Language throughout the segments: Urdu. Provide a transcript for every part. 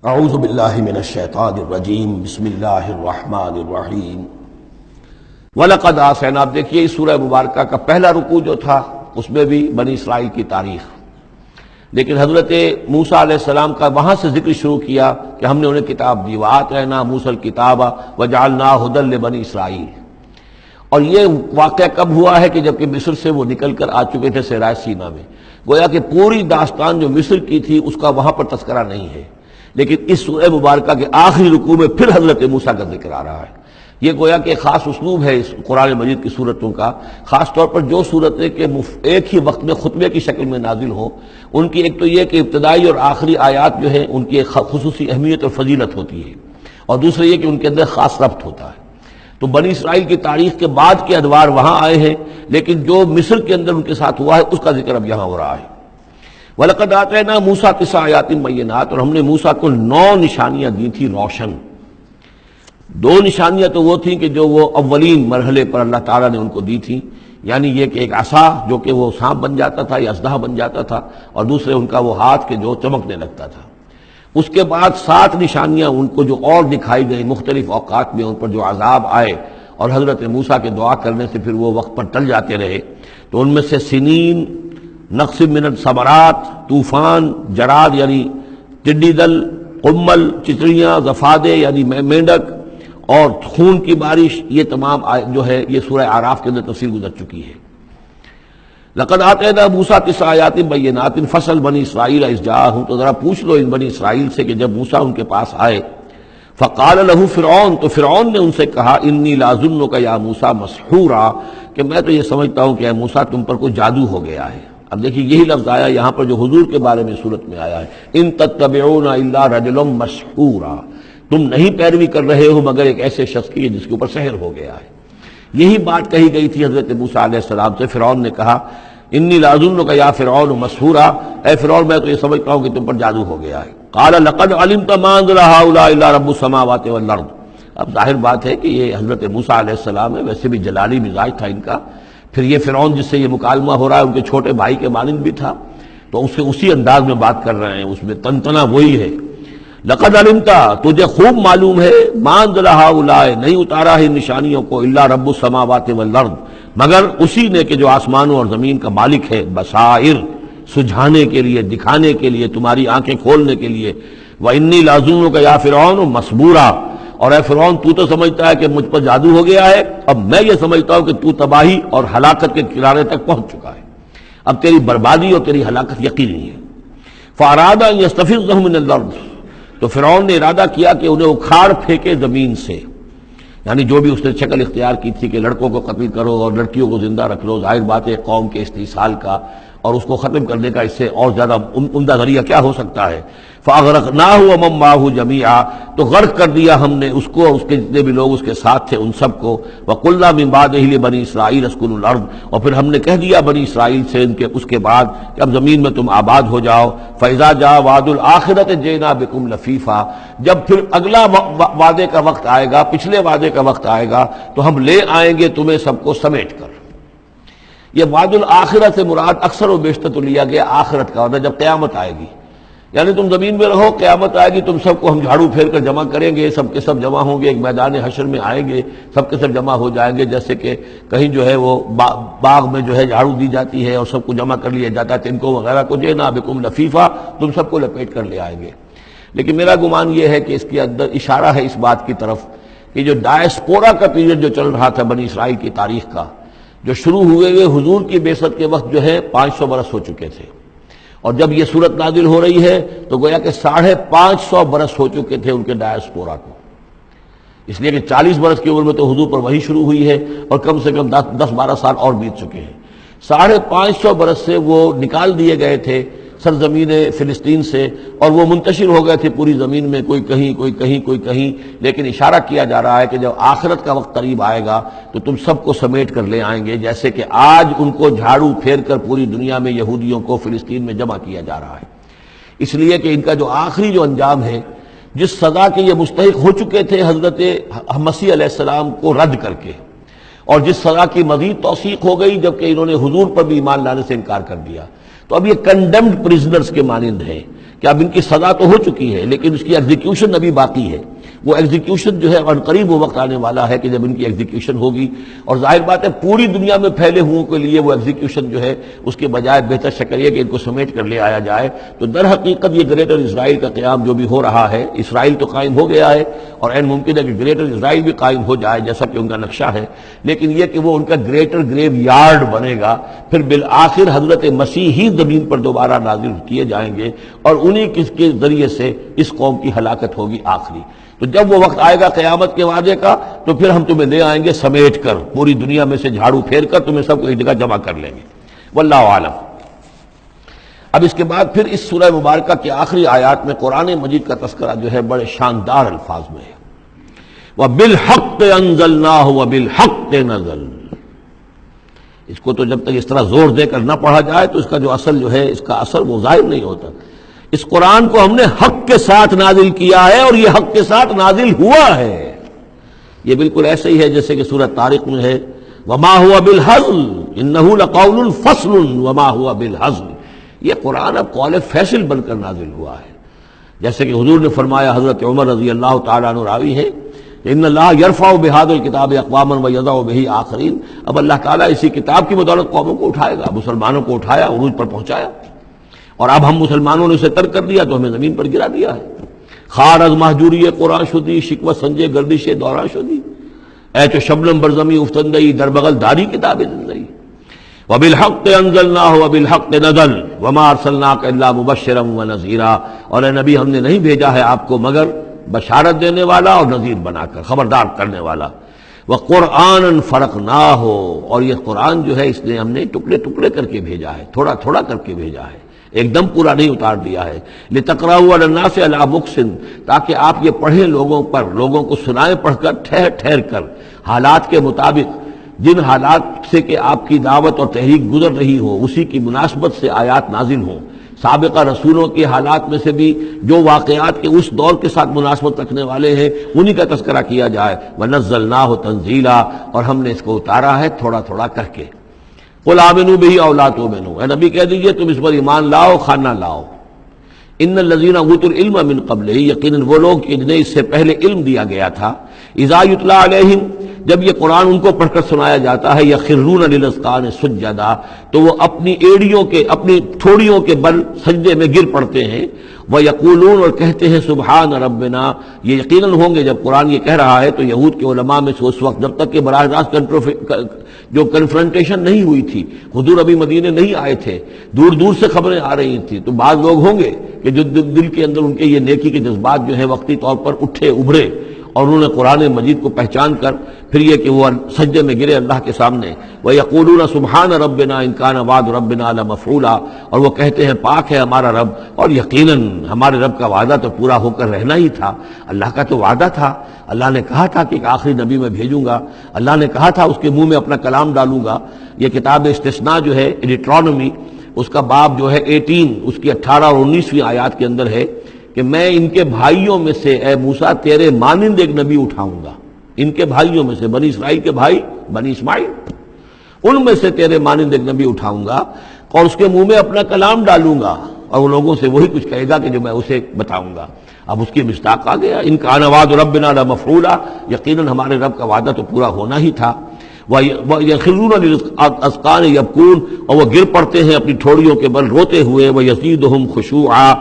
اعوذ باللہ من الشیطان الرجیم بسم اللہ الرحمن الرحیم وَلَقَدْ آتَيْنَا. آپ دیکھیے اس سورہ مبارکہ کا پہلا رکوع جو تھا اس میں بھی بنی اسرائیل کی تاریخ، لیکن حضرت موسیٰ علیہ السلام کا وہاں سے ذکر شروع کیا کہ ہم نے انہیں کتاب دی، وَآتَيْنَا مُوسَى الْكِتَابَ وَجَعَلْنَاهُ هُدًى لِبَنِي اسرائیل. اور یہ واقعہ کب ہوا ہے کہ جبکہ مصر سے وہ نکل کر آ چکے تھے صحرائے سینا میں. گویا کہ پوری داستان جو مصر کی تھی اس کا وہاں پر تذکرہ نہیں ہے، لیکن اس سورہ مبارکہ کے آخری رکوع میں پھر حضرت موسیٰ کا ذکر آ رہا ہے. یہ گویا کہ خاص اسلوب ہے اس قرآن مجید کی صورتوں کا، خاص طور پر جو صورتیں کہ ایک ہی وقت میں خطبے کی شکل میں نازل ہوں، ان کی ایک تو یہ کہ ابتدائی اور آخری آیات جو ہیں ان کی ایک خصوصی اہمیت اور فضیلت ہوتی ہے، اور دوسرا یہ کہ ان کے اندر خاص ربط ہوتا ہے. تو بنی اسرائیل کی تاریخ کے بعد کے ادوار وہاں آئے ہیں، لیکن جو مصر کے اندر ان کے ساتھ ہوا ہے اس کا ذکر اب یہاں ہو رہا ہے. وَلَقَدْ آتَيْنَا مُوسَىٰ 9 آیات بینات. اور ہم نے موسیٰ کو 9 نشانیاں دی تھی روشن. 2 نشانیاں تو وہ تھیں کہ جو وہ اولین مرحلے پر اللہ تعالیٰ نے ان کو دی تھیں، یعنی یہ کہ ایک عصا جو کہ وہ سانپ بن جاتا تھا یا اژدہا بن جاتا تھا، اور دوسرے ان کا وہ ہاتھ کے جو چمکنے لگتا تھا. اس کے بعد 7 نشانیاں ان کو جو اور دکھائی گئی مختلف اوقات میں، ان پر جو عذاب آئے اور حضرت موسیٰ کے دعا کرنے سے پھر وہ وقت پر ٹل جاتے رہے. تو ان میں سے سنین، نقص من الثمرات، طوفان، جراد یعنی ٹڈی دل، قمل چتڑیاں، ضفادع یعنی مینڈک، اور خون کی بارش، یہ تمام جو ہے یہ سورہ اعراف کے اندر تفصیل گزر چکی ہے. لقد آتینا موسیٰ 9 آیات بینات فصل بنی اسرائیل اذ جاءہم. تو ذرا پوچھ لو ان بنی اسرائیل سے کہ جب موسیٰ ان کے پاس آئے، فقال له فرعون، تو فرعون نے ان سے کہا، انی لاظنک یا موسیٰ مسحورا، کہ میں تو یہ سمجھتا ہوں کہ اے موسیٰ تم پر کوئی جادو ہو گیا ہے. اب دیکھیے یہی لفظ آیا یہاں پر جو حضور کے بارے میں صورت میں آیا ہے، ان تتبعون الا رجلا مسحورا، تم نہیں پیروی کر رہے ہو مگر ایک ایسے شخص کی جس کے اوپر سحر ہو گیا ہے. یہی بات کہی گئی تھی حضرت موسیٰ علیہ السلام سے. فرعون نے کہا، انی لاظنک یا فرعون مسحورا، اے فرعون میں تو یہ سمجھتا ہوں کہ تم پر جادو ہو گیا ہے. قال لقد علمت ما انزل هؤلاء الا رب السماوات والارض. اب ظاہر بات ہے کہ یہ حضرت موسیٰ علیہ السلام ہے، ویسے بھی جلالی مزاج تھا ان کا. پھر یہ فرعون جس سے یہ مکالمہ ہو رہا ہے ان کے چھوٹے بھائی کے مانند بھی تھا، تو اس سے اسی انداز میں بات کر رہے ہیں، اس میں تنتنا وہی ہے. لقد علمت، تجھے خوب معلوم ہے، ما انزل هؤلاء، نہیں اتارا ہے ان نشانیوں کو، الا رب السماوات والارض، مگر اسی نے کہ جو آسمانوں اور زمین کا مالک ہے، بصائر، سجھانے کے لیے، دکھانے کے لیے، تمہاری آنکھیں کھولنے کے لیے. وانی لاظنک یا فرعون مسبورا، اور اے فرعون تو سمجھتا ہے کہ مجھ پر جادو ہو گیا ہے، اب میں یہ سمجھتا ہوں کہ تو تباہی اور ہلاکت کے کنارے تک پہنچ چکا ہے، اب تیری بربادی اور تیری ہلاکت یقینی ہے. فاراد ان یستفزهم من الارض، تو فرعون نے ارادہ کیا کہ انہیں اکھاڑ پھینکے زمین سے، یعنی جو بھی اس نے شکل اختیار کی تھی کہ لڑکوں کو قتل کرو اور لڑکیوں کو زندہ رکھ لو، ظاہر بات ہے قوم کے استحصال کا اور اس کو ختم کرنے کا اس سے اور زیادہ عمدہ ذریعہ کیا ہو سکتا ہے. فاغرقناہ ومن معہ جمیعا، تو غرق کر دیا ہم نے اس کو اور اس کے جتنے بھی لوگ اس کے ساتھ تھے ان سب کو. وقلنا من بعدہ لبنی اسرائیل اسکنوا الارض، اور پھر ہم نے کہہ دیا بنی اسرائیل سے ان کے اس کے بعد کہ اب زمین میں تم آباد ہو جاؤ. فاذا جاء وعد الآخرۃ جئنا بکم لفیفا، جب پھر اگلا وعدے کا وقت آئے گا، پچھلے وعدے کا وقت آئے گا تو ہم لے آئیں گے تمہیں سب کو سمیٹ کر. یہ وعد الآخرہ سے مراد اکثر و بیشتر تو لیا گیا آخرت کا، اور جب قیامت آئے گی، یعنی تم زمین میں رہو، قیامت آئے گی تم سب کو ہم جھاڑو پھیر کر جمع کریں گے، سب کے سب جمع ہوں گے، ایک میدان حشر میں آئیں گے، سب کے سب جمع ہو جائیں گے. جیسے کہ کہیں جو ہے وہ باغ میں جو ہے جھاڑو دی جاتی ہے اور سب کو جمع کر لیا جاتا ہے، تنکوں وغیرہ کو، جئنا بکم لفیفا، تم سب کو لپیٹ کر لے آئیں گے. لیکن میرا گمان یہ ہے کہ اس کے اندر اشارہ ہے اس بات کی طرف کہ جو ڈائسپورا کا پیریڈ جو چل رہا تھا بنی اسرائیل کی تاریخ کا، جو شروع ہوئے حضور کی بعثت کے وقت جو ہے 500 برس ہو چکے تھے، اور جب یہ صورت نازل ہو رہی ہے تو گویا کہ 550 برس ہو چکے تھے ان کے ڈائسپورا کو. اس لیے کہ 40 برس کی عمر میں تو حضور پر وحی شروع ہوئی ہے اور کم سے کم 10-12 سال اور بیت چکے ہیں. 550 برس سے وہ نکال دیے گئے تھے سرزمین فلسطین سے، اور وہ منتشر ہو گئے تھے پوری زمین میں، کوئی کہیں کوئی کہیں کوئی کہیں. لیکن اشارہ کیا جا رہا ہے کہ جب آخرت کا وقت قریب آئے گا تو تم سب کو سمیٹ کر لے آئیں گے، جیسے کہ آج ان کو جھاڑو پھیر کر پوری دنیا میں یہودیوں کو فلسطین میں جمع کیا جا رہا ہے. اس لیے کہ ان کا جو آخری جو انجام ہے، جس سزا کے یہ مستحق ہو چکے تھے حضرت مسیح علیہ السلام کو رد کر کے، اور جس سزا کی مزید توثیق ہو گئی جبکہ انہوں نے حضور پر بھی ایمان لانے سے انکار کر دیا، تو اب یہ کنڈمڈ پرزنرز کے مانند ہیں کہ اب ان کی سزا تو ہو چکی ہے لیکن اس کی ایگزیکیوشن ابھی باقی ہے. وہ ایگزیکیوشن جو ہے عنقریب وہ وقت آنے والا ہے کہ جب ان کی ایگزیکیوشن ہوگی، اور ظاہر بات ہے پوری دنیا میں پھیلے ہوئوں کے لیے وہ ایگزیکیوشن جو ہے اس کے بجائے بہتر شکل یہ کہ ان کو سمیٹ کر لے آیا جائے. تو در حقیقت یہ گریٹر اسرائیل کا قیام جو بھی ہو رہا ہے، اسرائیل تو قائم ہو گیا ہے اور عین ممکن ہے کہ گریٹر اسرائیل بھی قائم ہو جائے جیسا کہ ان کا نقشہ ہے، لیکن یہ کہ وہ ان کا گریٹر گریو یارڈ بنے گا. پھر بالآخر حضرت مسیح ہی زمین پر دوبارہ نازل کیے جائیں گے اور انہی کے ذریعے سے اس قوم کی ہلاکت ہوگی آخری. تو جب وہ وقت آئے گا قیامت کے وعدے کا تو پھر ہم تمہیں لے آئیں گے سمیٹ کر، پوری دنیا میں سے جھاڑو پھیر کر تمہیں سب کو ایک جگہ جمع کر لیں گے. واللہ عالم. اب اس کے بعد پھر اس سورہ مبارکہ کے آخری آیات میں قرآن مجید کا تذکرہ جو ہے بڑے شاندار الفاظ میں ہے. وَبِالْحَقِّ أَنزَلْنَاهُ وَبِالْحَقِّ نَزَلَ. اس کو تو جب تک اس طرح زور دے کر نہ پڑھا جائے تو اس کا جو اصل جو ہے اس کا اثر وہ ظاہر نہیں ہوتا. اس قرآن کو ہم نے حق کے ساتھ نازل کیا ہے اور یہ حق کے ساتھ نازل ہوا ہے. یہ بالکل ایسے ہی ہے جیسے کہ سورۃ طارق میں ہے وَمَا هُوَ بِالْحَزْلِ إِنَّهُ لَقَوْلٌ فَصْلٌ وَمَا هُوَ بِالْحَزْلِ. یہ قرآن اب قول فیصل بن کر نازل ہوا ہے. جیسے کہ حضور نے فرمایا، حضرت عمر رضی اللہ تعالیٰ عنہ راوی ہے، ان اللہ یرفع بہذا الکتاب اقواما ویضع بہ آخرین. اب اللہ تعالیٰ اسی کتاب کی بدولت قوموں کو اٹھائے گا. مسلمانوں کو اٹھایا، عروج پر پہنچایا، اور اب ہم مسلمانوں نے اسے ترک کر دیا تو ہمیں زمین پر گرا دیا ہے. خار از محجوری قرآن شدی، شکوہ سنجے گردش دوران شدی، اے تو شبنم برزمی افتندئی در بغل داری کتاب زندگی. وبالحق انزلناہ وبالحق نزل وما ارسلناک الا مبشرا ونذیرا. اور اے نبی ہم نے نہیں بھیجا ہے آپ کو مگر بشارت دینے والا اور نذیر بنا کر، خبردار کرنے والا. وقرآنا فرقناہ. اور یہ قرآن جو ہے اس نے ہم نے ٹکڑے ٹکڑے کر کے بھیجا ہے، تھوڑا تھوڑا کر کے بھیجا ہے، ایک دم پورا نہیں اتار دیا ہے. لتقرأوا علی الناس علی مکث. تاکہ آپ یہ پڑھیں لوگوں پر، لوگوں کو سنائیں پڑھ کر ٹھہر ٹھہر کر، حالات کے مطابق. جن حالات سے کہ آپ کی دعوت اور تحریک گزر رہی ہو اسی کی مناسبت سے آیات نازل ہوں. سابقہ رسولوں کے حالات میں سے بھی جو واقعات کے اس دور کے ساتھ مناسبت رکھنے والے ہیں انہی کا تذکرہ کیا جائے. وَنَزَّلْنَاهُ تَنزِيلًا. اور ہم نے اس کو اتارا ہے تھوڑا تھوڑا کر کے. قُلْ آمِنُوا بِهِ أَوْ لَا تُؤْمِنُوا. اے نبی کہہ دیجئے تم اس پر ایمان لاؤ خواہ نہ لاؤ. ان الذین اوتوا العلم من قبلہ. یقیناً وہ لوگ جنہیں اس سے پہلے علم دیا گیا تھا. اذا یتلیٰ علیہم. جب یہ قرآن ان کو پڑھ کر سنایا جاتا ہے، یخرون للاذقان سجدا. تو وہ اپنی ایڑیوں کے، اپنی ٹھوڑیوں کے بل سجدے میں گر پڑتے ہیں. وَيَقُولُونَ. اور کہتے ہیں سبحان ربنا. یہ یقیناً ہوں گے جب قرآن یہ کہہ رہا ہے تو یہود کے علماء میں سے اس وقت جب تک کہ براہ راست جو کنفرنٹیشن نہیں ہوئی تھی، حضور ابھی مدینے نہیں آئے تھے، دور دور سے خبریں آ رہی تھیں، تو بعض لوگ ہوں گے کہ جو دل کے اندر ان کے یہ نیکی کے جذبات جو ہیں وقتی طور پر اٹھے ابھرے اور انہوں نے قرآن مجید کو پہچان کر پھر یہ کہ وہ سجدے میں گرے اللہ کے سامنے. وَيَقُولُونَ سُبْحَانَ رَبِّنَا إِن كَانَ وَعْدُ رَبِّنَا لَمَفْعُولًا. اور وہ کہتے ہیں پاک ہے ہمارا رب، اور یقیناً ہمارے رب کا وعدہ تو پورا ہو کر رہنا ہی تھا. اللہ کا تو وعدہ تھا، اللہ نے کہا تھا کہ ایک آخری نبی میں بھیجوں گا، اللہ نے کہا تھا اس کے منہ میں اپنا کلام ڈالوں گا. یہ کتاب استثناء جو ہے ڈیٹرانومی، اس کا باب جو ہے 18 اس کی 18 اور 19ویں آیات کے اندر ہے کہ میں ان کے بھائیوں میں سے اے موسیٰ تیرے مانند ایک نبی اٹھاؤں گا. ان کے بھائیوں میں سے، بنی اسرائیل کے بھائی بنی اسماعیل، ان میں سے تیرے مانند ایک نبی اٹھاؤں گا اور اس کے منہ میں اپنا کلام ڈالوں گا اور وہ لوگوں سے وہی کچھ کہے گا کہ جو میں اسے بتاؤں گا. اب اس کی مصداق آ گیا. ان کان وعد ربنا لمفعولا. یقیناً ہمارے رب کا وعدہ تو پورا ہونا ہی تھا. وَيَخِرُّونَ لِلْأَذْقَانِ يَبْكُونَ. اور وہ گر پڑتے ہیں اپنی ٹھوڑیوں کے بل روتے ہوئے. وَيَزِيدُهُمْ خُشُوعًا.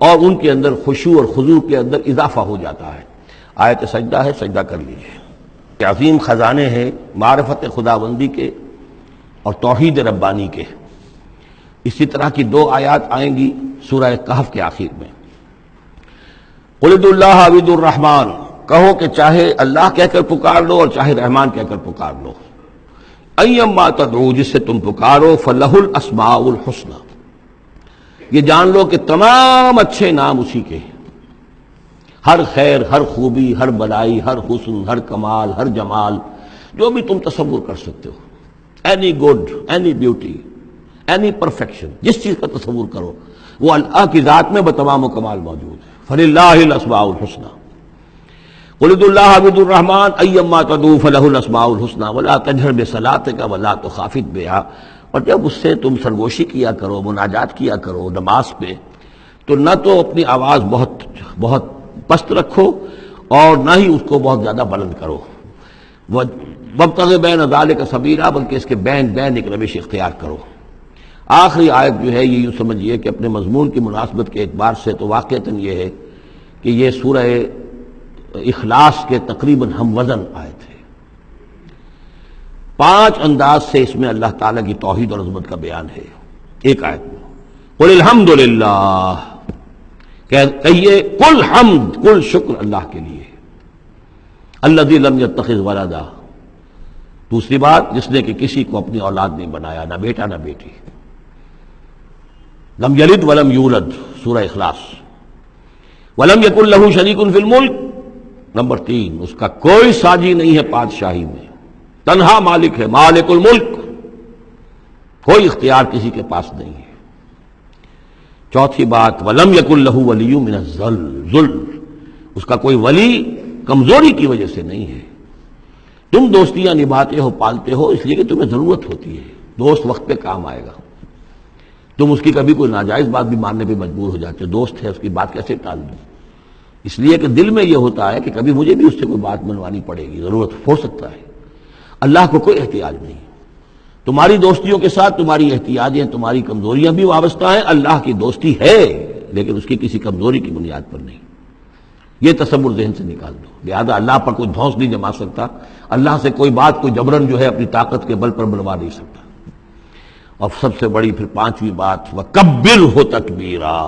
اور ان کے اندر خشوع اور خضوع کے اندر اضافہ ہو جاتا ہے. آیت سجدہ ہے، سجدہ کر لیجیے. عظیم خزانے ہیں معرفت خداوندی کے اور توحید ربانی کے. اسی طرح کی 2 آیات آئیں گی سورہ کہف کے آخر میں. قُلِ ادعوا اللَّهَ أَوِ ادعوا الرَّحْمَٰنَ. کہو کہ چاہے اللہ کہہ کر پکار لو اور چاہے رحمان کہہ کر پکار لو. أَيَّمَّا تَدْعُوا. جس سے تم پکارو فَلَهُ الْأَسْمَاءُ الْحُسْنَىٰ. یہ جان لو کہ تمام اچھے نام اسی کے ہیں. ہر خیر، ہر خوبی، ہر بلائی، ہر حسن، ہر کمال، ہر جمال، جو بھی تم تصور کر سکتے ہو، any good, any beauty, any perfection, جس چیز کا تصور کرو وہ اللہ کی ذات میں بتمام و کمال موجود ہے. فَلِلَّهِ الْأَسْمَاءُ الْحُسْنَىٰ. قُلِ ادعوا اللَّهَ أَوِ ادعوا الرَّحْمَٰنَ أَيَّمَّا تَدْعُوا فَلَهُ الْأَسْمَاءُ الْحُسْنَىٰ وَلَا تَجْهَرْ بِصَلَاتِكَ وَلَا تُخَافِتْ بِهَا اور جب اس سے تم سرگوشی کیا کرو، مناجات کیا کرو نماز پہ، تو نہ تو اپنی آواز بہت بہت پست رکھو اور نہ ہی اس کو بہت زیادہ بلند کرو، وابتغ بین ذالک سبیلا، بلکہ اس کے بین بین ایک روش اختیار کرو۔ آخری آیت جو ہے یہ یوں سمجھیے کہ اپنے مضمون کی مناسبت کے اعتبار سے تو واقعتاً یہ ہے کہ یہ سورہ اخلاص کے تقریباً ہم وزن آیت ہے۔ 5 انداز سے اس میں اللہ تعالیٰ کی توحید اور عظمت کا بیان ہے ایک آیت میں۔ قل الحمدللہ، کہیے کل حمد، کل شکر اللہ کے لیے، الذی لم یتخذ ولدا، دوسری بات جس نے کہ کسی کو اپنی اولاد نہیں بنایا، نہ بیٹا نہ بیٹی، لم یلد ولم یولد، سورہ اخلاص، ولم یکن لہ شریک فی الملک، نمبر 3 اس کا کوئی ساجی نہیں ہے بادشاہی میں، تنہا مالک ہے، مالک الملک، کوئی اختیار کسی کے پاس نہیں ہے۔ چوتھی بات وَلَمْ يَكُنْ لَهُ وَلِيٌّ مِّنَ الذُّلِّ، اس کا کوئی ولی کمزوری کی وجہ سے نہیں ہے۔ تم دوستیاں نبھاتے ہو، پالتے ہو اس لیے کہ تمہیں ضرورت ہوتی ہے، دوست وقت پہ کام آئے گا، تم اس کی کبھی کوئی ناجائز بات بھی ماننے پہ مجبور ہو جاتے ہو، دوست ہے اس کی بات کیسے ٹال دوں، اس لیے کہ دل میں یہ ہوتا ہے کہ کبھی مجھے بھی اس سے کوئی بات منوانی پڑے گی، ضرورت ہو سکتا ہے۔ اللہ کو کوئی احتیاج نہیں، تمہاری دوستیوں کے ساتھ تمہاری احتیاجیں، تمہاری کمزوریاں بھی وابستہ ہیں، اللہ کی دوستی ہے لیکن اس کی کسی کمزوری کی بنیاد پر نہیں، یہ تصور ذہن سے نکال دو۔ لہذا اللہ پر کوئی دھونس نہیں جما سکتا، اللہ سے کوئی بات کوئی جبرن جو ہے اپنی طاقت کے بل پر بنوا نہیں سکتا۔ اور سب سے بڑی پھر 5ویں بات وَكَبِّرْهُ تَكْبِيرًا،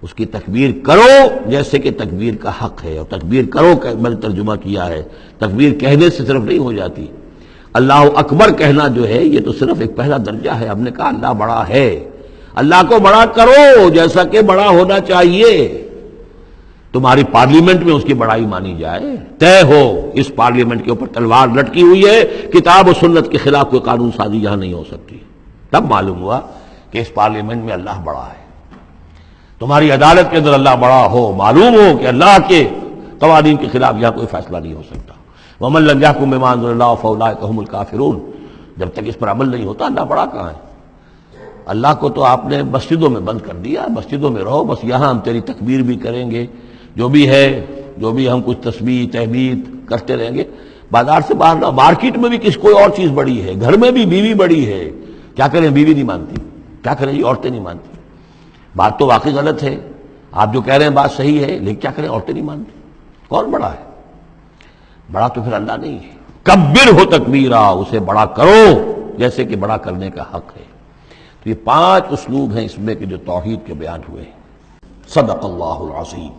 اس کی تکبیر کرو جیسے کہ تکبیر کا حق ہے، اور تکبیر کرو کہ میں نے ترجمہ کیا ہے، تکبیر کہنے سے صرف نہیں ہو جاتی، اللہ اکبر کہنا جو ہے یہ تو صرف ایک پہلا درجہ ہے۔ ہم نے کہا اللہ بڑا ہے، اللہ کو بڑا کرو جیسا کہ بڑا ہونا چاہیے، تمہاری پارلیمنٹ میں اس کی بڑائی مانی جائے، طے ہو اس پارلیمنٹ کے اوپر تلوار لٹکی ہوئی ہے، کتاب و سنت کے خلاف کوئی قانون سازی یہاں نہیں ہو سکتی، تب معلوم ہوا کہ اس پارلیمنٹ میں اللہ بڑا ہے۔ تمہاری عدالت کے اندر اللہ بڑا ہو، معلوم ہو کہ اللہ کے قوانین کے خلاف یہاں کوئی فیصلہ نہیں ہو سکتا۔ وَمَن لَّمْ يَحْكُم بِمَا أَنزَلَ اللَّهُ فَأُولَٰئِكَ هُمُ الْكَافِرُونَ، جب تک اس پر عمل نہیں ہوتا اللہ بڑا کہاں ہے؟ اللہ کو تو آپ نے مسجدوں میں بند کر دیا، مسجدوں میں رہو، بس یہاں ہم تیری تکبیر بھی کریں گے، جو بھی ہے، جو بھی ہم کچھ تسبیح تحمید کرتے رہیں گے، بازار سے باہر نہ، مارکیٹ میں بھی کوئی اور چیز بڑی ہے، گھر میں بھی بیوی بڑی ہے، کیا کریں بیوی نہیں مانتی، کیا کریں جی عورتیں نہیں مانتی، بات تو واقعی غلط ہے، آپ جو کہہ رہے ہیں بات صحیح ہے لیکن کیا کریں عورتیں نہیں مانتی، کون بڑا ہے؟ بڑا تو پھر اللہ نہیں ہے۔ کبرہ تکبیرا، اسے بڑا کرو جیسے کہ بڑا کرنے کا حق ہے۔ تو یہ 5 اسلوب ہیں اس میں کہ جو توحید کے بیان ہوئے ہیں۔ صدق اللہ العظیم۔